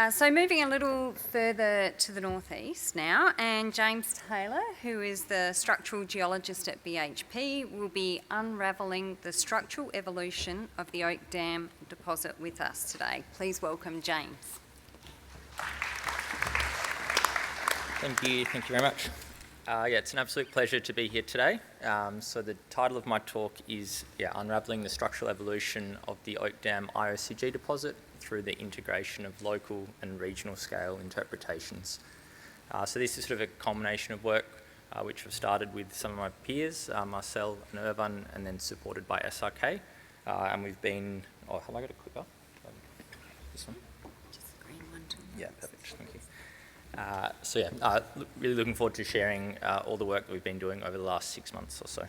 So moving a little further to the northeast now, and James Taylor, who is the structural geologist at BHP, will be unraveling the structural evolution of the Oak Dam deposit with us today. Please welcome James. Thank you very much. It's an absolute pleasure to be here today. So the title of my talk is Unraveling the Structural Evolution of the Oak Dam IOCG deposit through the integration of local and regional scale interpretations. So this is sort of a combination of work which I've started with some of my peers, Marcel and Irvan, and then supported by SRK. And we've been, have I got a clicker? This one? Just the green one too. Yeah, perfect, thank you. Really looking forward to sharing all the work that we've been doing over the last 6 months or so.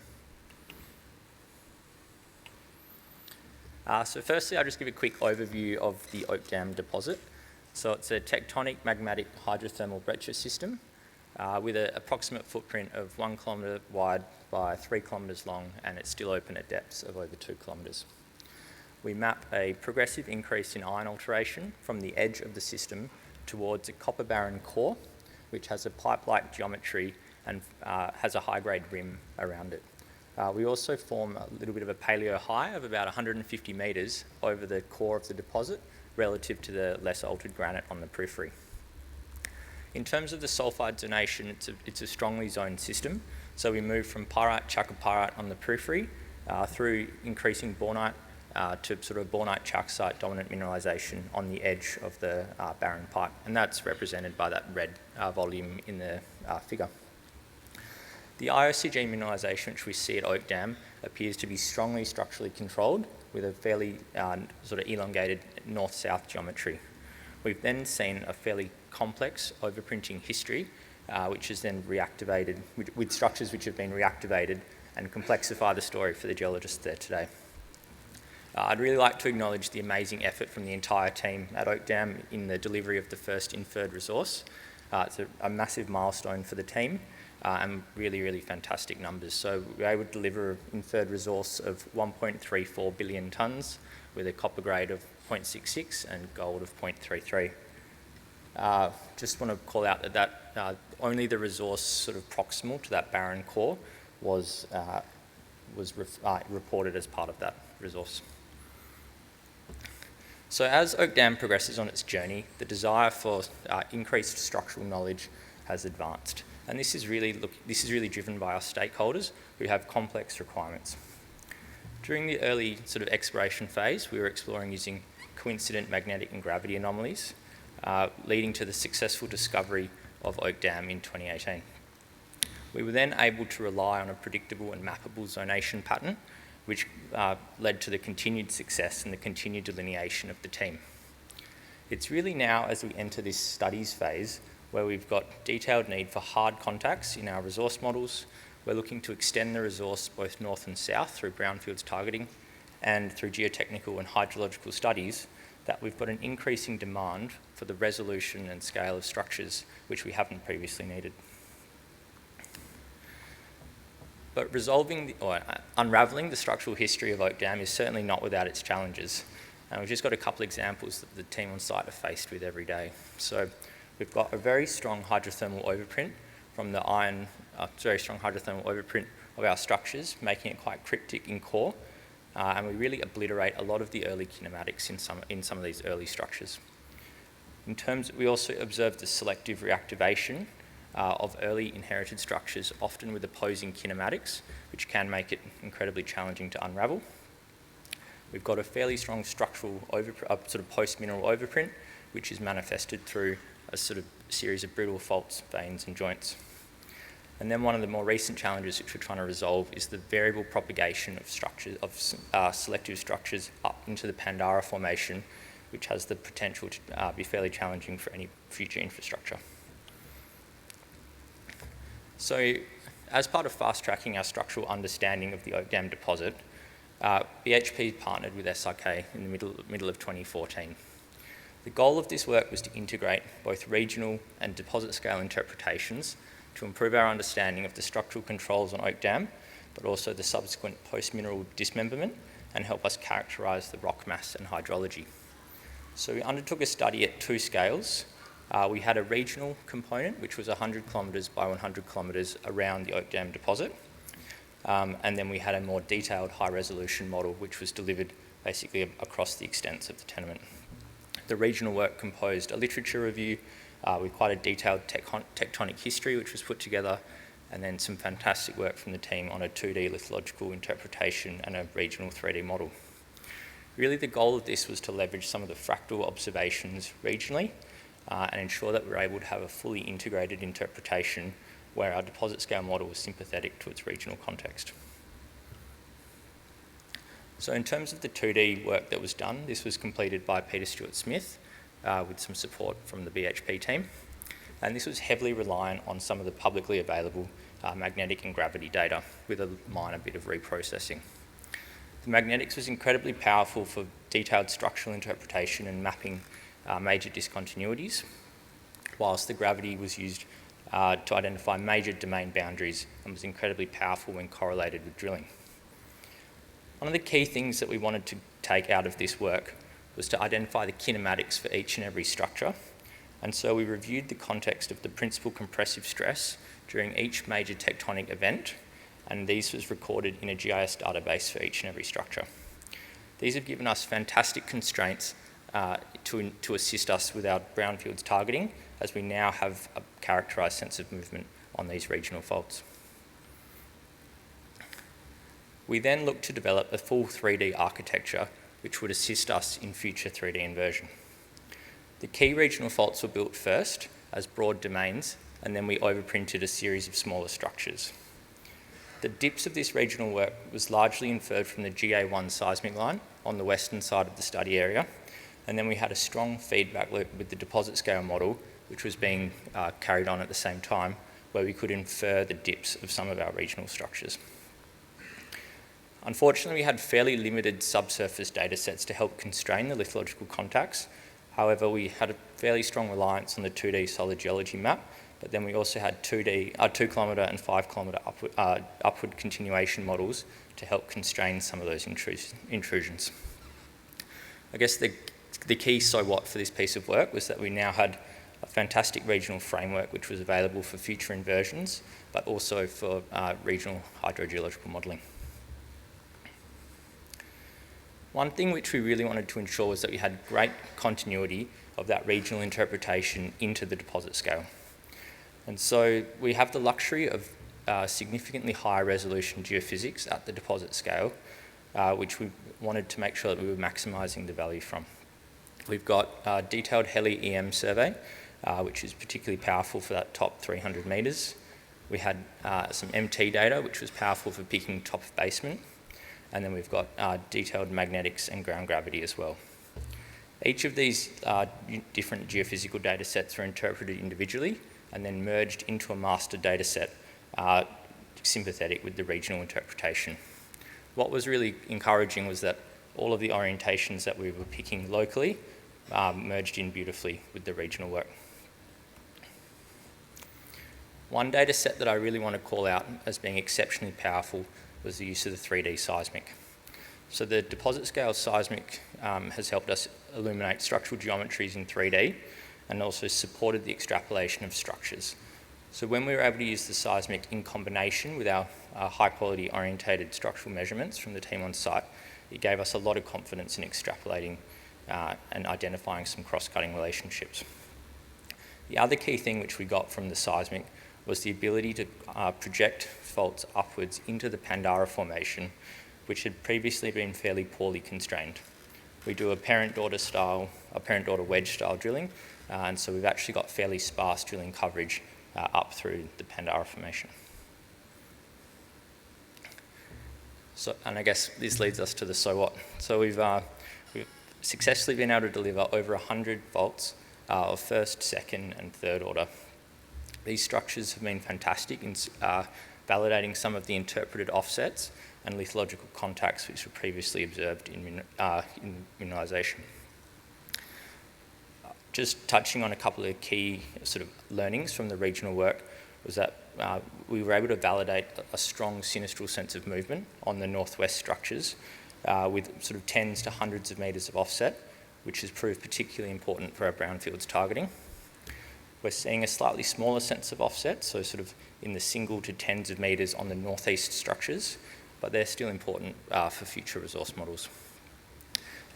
So firstly, I'll just give a quick overview of the Oak Dam deposit. So it's a tectonic magmatic hydrothermal breccia system with an approximate footprint of 1 kilometre wide by 3 kilometres long, and it's still open at depths of over 2 kilometres. We map a progressive increase in iron alteration from the edge of the system towards a copper barren core, which has a pipe-like geometry and has a high-grade rim around it. We also form a little bit of a paleo high of about 150 metres over the core of the deposit relative to the less altered granite on the periphery. In terms of the sulphide zonation, it's a strongly zoned system. So we move from pyrite, chalcopyrite on the periphery through increasing bornite to sort of bornite-chalcite dominant mineralisation on the edge of the barren pipe. And that's represented by that red volume in the figure. The IOCG mineralisation which we see at Oak Dam appears to be strongly structurally controlled with a fairly sort of elongated north-south geometry. We've then seen a fairly complex overprinting history which is then reactivated with structures which have been reactivated and complexify the story for the geologists there today. I'd really like to acknowledge the amazing effort from the entire team at Oak Dam in the delivery of the first inferred resource. It's a massive milestone for the team and really, really fantastic numbers. So we were able to deliver an inferred resource of 1.34 billion tonnes with a copper grade of 0.66 and gold of 0.33. Just want to call out that only the resource sort of proximal to that barren core was reported as part of that resource. So as Oak Dam progresses on its journey, the desire for increased structural knowledge has advanced. And this is really driven by our stakeholders who have complex requirements. During the early sort of exploration phase, we were exploring using coincident magnetic and gravity anomalies, leading to the successful discovery of Oak Dam in 2018. We were then able to rely on a predictable and mappable zonation pattern, which led to the continued success and the continued delineation of the team. It's really now, as we enter this studies phase, where we've got detailed need for hard contacts in our resource models. We're looking to extend the resource both north and south through brownfields targeting and through geotechnical and hydrological studies, that we've got an increasing demand for the resolution and scale of structures which we haven't previously needed. But unravelling the structural history of Oak Dam is certainly not without its challenges. And we've just got a couple of examples that the team on site are faced with every day. So we've got a very strong hydrothermal overprint from the hydrothermal overprint of our structures, making it quite cryptic in core. And we really obliterate a lot of the early kinematics in some of these early structures. We also observed the selective reactivation of early inherited structures, often with opposing kinematics, which can make it incredibly challenging to unravel. We've got a fairly strong structural sort of post-mineral overprint, which is manifested through a sort of series of brittle faults, veins and joints. And then one of the more recent challenges which we're trying to resolve is the variable propagation of structures, selective structures up into the Pandara Formation, which has the potential to be fairly challenging for any future infrastructure. So, as part of fast-tracking our structural understanding of the Oak Dam deposit, BHP partnered with SRK in the middle of 2014. The goal of this work was to integrate both regional and deposit scale interpretations to improve our understanding of the structural controls on Oak Dam, but also the subsequent post-mineral dismemberment, and help us characterise the rock mass and hydrology. So we undertook a study at 2 scales. We had a regional component, which was 100 kilometres by 100 kilometres around the Oak Dam deposit. And then we had a more detailed high-resolution model, which was delivered basically across the extents of the tenement. The regional work composed a literature review with quite a detailed tectonic history, which was put together, and then some fantastic work from the team on a 2D lithological interpretation and a regional 3D model. Really, the goal of this was to leverage some of the fractal observations regionally and ensure that we were able to have a fully integrated interpretation where our deposit scale model was sympathetic to its regional context. So in terms of the 2D work that was done, this was completed by Peter Stewart-Smith with some support from the BHP team. And this was heavily reliant on some of the publicly available magnetic and gravity data with a minor bit of reprocessing. The magnetics was incredibly powerful for detailed structural interpretation and mapping major discontinuities, whilst the gravity was used to identify major domain boundaries and was incredibly powerful when correlated with drilling. One of the key things that we wanted to take out of this work was to identify the kinematics for each and every structure, and so we reviewed the context of the principal compressive stress during each major tectonic event, and these was recorded in a GIS database for each and every structure. These have given us fantastic constraints to assist us with our brownfields targeting, as we now have a characterised sense of movement on these regional faults. We then looked to develop a full 3D architecture which would assist us in future 3D inversion. The key regional faults were built first as broad domains, and then we overprinted a series of smaller structures. The dips of this regional work was largely inferred from the GA1 seismic line on the western side of the study area, and then we had a strong feedback loop with the deposit scale model, which was being carried on at the same time, where we could infer the dips of some of our regional structures. Unfortunately, we had fairly limited subsurface data sets to help constrain the lithological contacts. However, we had a fairly strong reliance on the 2D solid geology map, but then we also had 2 kilometre and 5 kilometre upward continuation models to help constrain some of those intrusions. I guess the key so what for this piece of work was that we now had a fantastic regional framework which was available for future inversions, but also for regional hydrogeological modelling. One thing which we really wanted to ensure was that we had great continuity of that regional interpretation into the deposit scale. And so we have the luxury of significantly higher resolution geophysics at the deposit scale, which we wanted to make sure that we were maximising the value from. We've got a detailed heli-EM survey, which is particularly powerful for that top 300 metres. We had some MT data, which was powerful for picking top of basement. And then we've got detailed magnetics and ground gravity as well. Each of these different geophysical data sets are interpreted individually and then merged into a master data set sympathetic with the regional interpretation. What was really encouraging was that all of the orientations that we were picking locally merged in beautifully with the regional work. One data set that I really want to call out as being exceptionally powerful was the use of the 3D seismic. So the deposit scale seismic has helped us illuminate structural geometries in 3D and also supported the extrapolation of structures. So when we were able to use the seismic in combination with our high quality orientated structural measurements from the team on site, it gave us a lot of confidence in extrapolating and identifying some cross-cutting relationships. The other key thing which we got from the seismic was the ability to project faults upwards into the Pandara formation, which had previously been fairly poorly constrained. We do a parent-daughter wedge style drilling, and so we've actually got fairly sparse drilling coverage up through the Pandara formation. So, and I guess this leads us to the so what. So we've successfully been able to deliver over 100 faults of first, second and third order. These structures have been fantastic in validating some of the interpreted offsets and lithological contacts which were previously observed in mineralisation. Just touching on a couple of key sort of learnings from the regional work was that we were able to validate a strong sinistral sense of movement on the northwest structures with sort of tens to hundreds of metres of offset, which has proved particularly important for our brownfields targeting. We're seeing a slightly smaller sense of offset, so sort of in the single to tens of metres on the northeast structures, but they're still important for future resource models.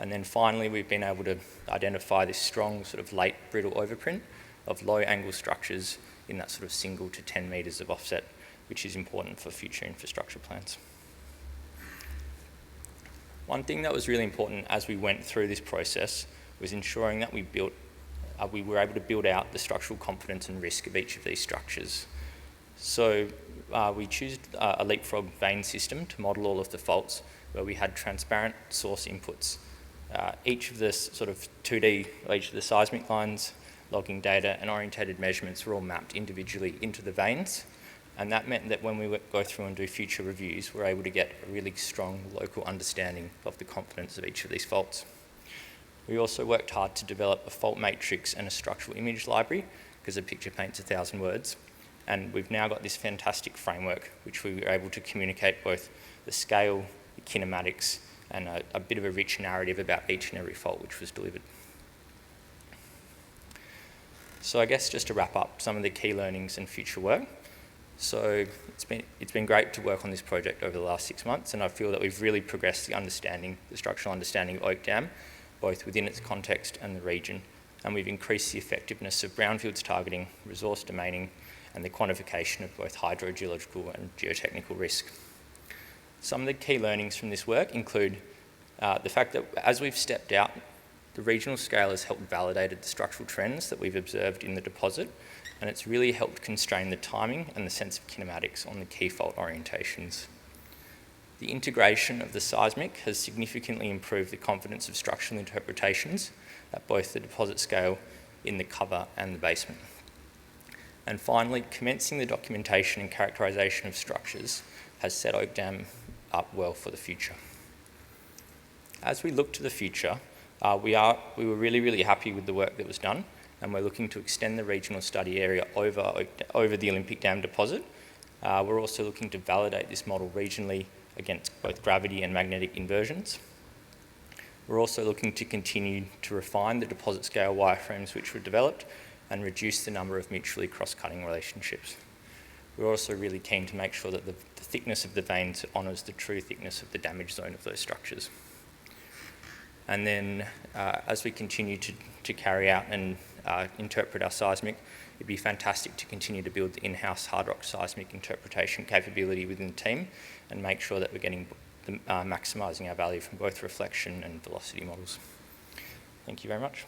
And then finally, we've been able to identify this strong sort of late brittle overprint of low angle structures in that sort of single to 10 metres of offset, which is important for future infrastructure plans. One thing that was really important as we went through this process was ensuring that we were able to build out the structural confidence and risk of each of these structures. So we chose a leapfrog vein system to model all of the faults, where we had transparent source inputs. Each of the sort of 2D, each of the seismic lines, logging data and orientated measurements were all mapped individually into the veins. And that meant that when we go through and do future reviews, we're able to get a really strong local understanding of the confidence of each of these faults. We also worked hard to develop a fault matrix and a structural image library, because a picture paints 1,000 words. And we've now got this fantastic framework, which we were able to communicate both the scale, the kinematics, and a bit of a rich narrative about each and every fault which was delivered. So I guess just to wrap up some of the key learnings and future work. So it's been great to work on this project over the last 6 months, and I feel that we've really progressed the structural understanding of Oak Dam, both within its context and the region, and we've increased the effectiveness of brownfields targeting, resource domaining, and the quantification of both hydrogeological and geotechnical risk. Some of the key learnings from this work include the fact that as we've stepped out, the regional scale has helped validate the structural trends that we've observed in the deposit, and it's really helped constrain the timing and the sense of kinematics on the key fault orientations. The integration of the seismic has significantly improved the confidence of structural interpretations at both the deposit scale, in the cover and the basement. And finally, commencing the documentation and characterisation of structures has set Oak Dam up well for the future. As we look to the future, we were really happy with the work that was done, and we're looking to extend the regional study area over the Olympic Dam deposit. We're also looking to validate this model regionally against both gravity and magnetic inversions. We're also looking to continue to refine the deposit scale wireframes which were developed and reduce the number of mutually cross-cutting relationships. We're also really keen to make sure that the thickness of the veins honours the true thickness of the damage zone of those structures. And then as we continue to carry out and interpret our seismic, it'd be fantastic to continue to build the in-house hard rock seismic interpretation capability within the team and make sure that we're getting maximising our value from both reflection and velocity models. Thank you very much.